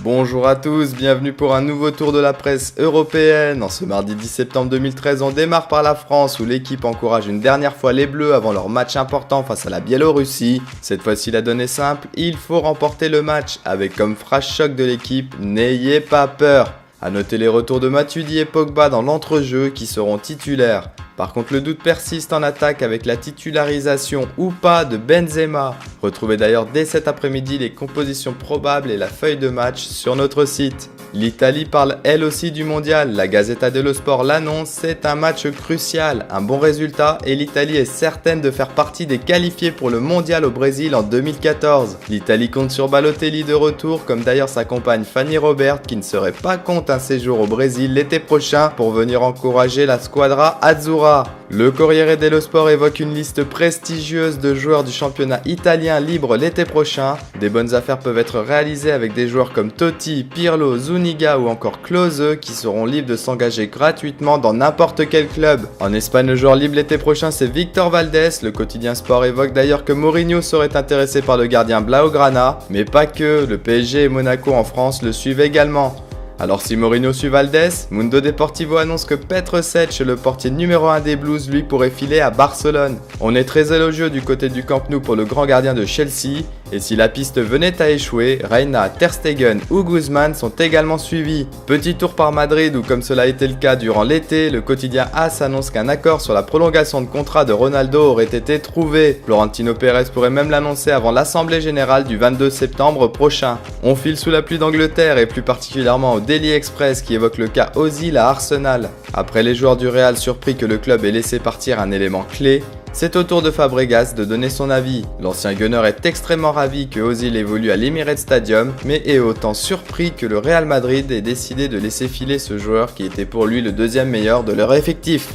Bonjour à tous, bienvenue pour un nouveau tour de la presse européenne. En ce mardi 10 septembre 2013, on démarre par la France où l'équipe encourage une dernière fois les Bleus avant leur match important face à la Biélorussie. Cette fois-ci la donne est simple, il faut remporter le match avec comme phrase choc de l'équipe « N'ayez pas peur ». A noter les retours de Matuidi et Pogba dans l'entrejeu qui seront titulaires. Par contre, le doute persiste en attaque avec la titularisation ou pas de Benzema. Retrouvez d'ailleurs dès cet après-midi les compositions probables et la feuille de match sur notre site. L'Italie parle elle aussi du mondial, la Gazzetta dello Sport l'annonce, c'est un match crucial, un bon résultat et l'Italie est certaine de faire partie des qualifiés pour le mondial au Brésil en 2014. L'Italie compte sur Balotelli de retour, comme d'ailleurs sa compagne Fanny Robert qui ne serait pas contre un séjour au Brésil l'été prochain pour venir encourager la squadra Azzurra. Le Corriere dello Sport évoque une liste prestigieuse de joueurs du championnat italien libre l'été prochain. Des bonnes affaires peuvent être réalisées avec des joueurs comme Totti, Pirlo, Zuniga ou encore Klose qui seront libres de s'engager gratuitement dans n'importe quel club. En Espagne, le joueur libre l'été prochain c'est Victor Valdés. Le quotidien Sport évoque d'ailleurs que Mourinho serait intéressé par le gardien Blaugrana, mais pas que, le PSG et Monaco en France le suivent également. Alors si Mourinho suit Valdés, Mundo Deportivo annonce que Petr Cech, le portier numéro 1 des Blues, lui pourrait filer à Barcelone. On est très élogieux du côté du Camp Nou pour le grand gardien de Chelsea, et si la piste venait à échouer, Reina, Ter Stegen ou Guzman sont également suivis. Petit tour par Madrid où comme cela a été le cas durant l'été, le quotidien AS annonce qu'un accord sur la prolongation de contrat de Ronaldo aurait été trouvé. Florentino Pérez pourrait même l'annoncer avant l'Assemblée Générale du 22 septembre prochain. On file sous la pluie d'Angleterre et plus particulièrement au Daily Express qui évoque le cas Ozil à Arsenal. Après les joueurs du Real surpris que le club ait laissé partir un élément clé, c'est au tour de Fabregas de donner son avis. L'ancien Gunner est extrêmement ravi que Ozil évolue à l'Emirates Stadium, mais est autant surpris que le Real Madrid ait décidé de laisser filer ce joueur qui était pour lui le deuxième meilleur de leur effectif.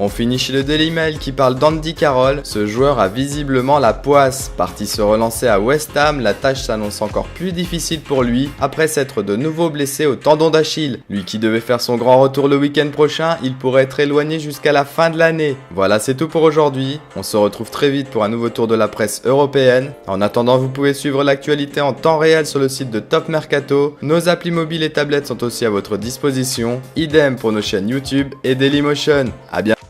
On finit chez le Daily Mail qui parle d'Andy Carroll. Ce joueur a visiblement la poisse. Parti se relancer à West Ham, la tâche s'annonce encore plus difficile pour lui après s'être de nouveau blessé au tendon d'Achille. Lui qui devait faire son grand retour le week-end prochain, il pourrait être éloigné jusqu'à la fin de l'année. Voilà, c'est tout pour aujourd'hui. On se retrouve très vite pour un nouveau tour de la presse européenne. En attendant, vous pouvez suivre l'actualité en temps réel sur le site de Top Mercato. Nos applis mobiles et tablettes sont aussi à votre disposition. Idem pour nos chaînes YouTube et Dailymotion. À bientôt.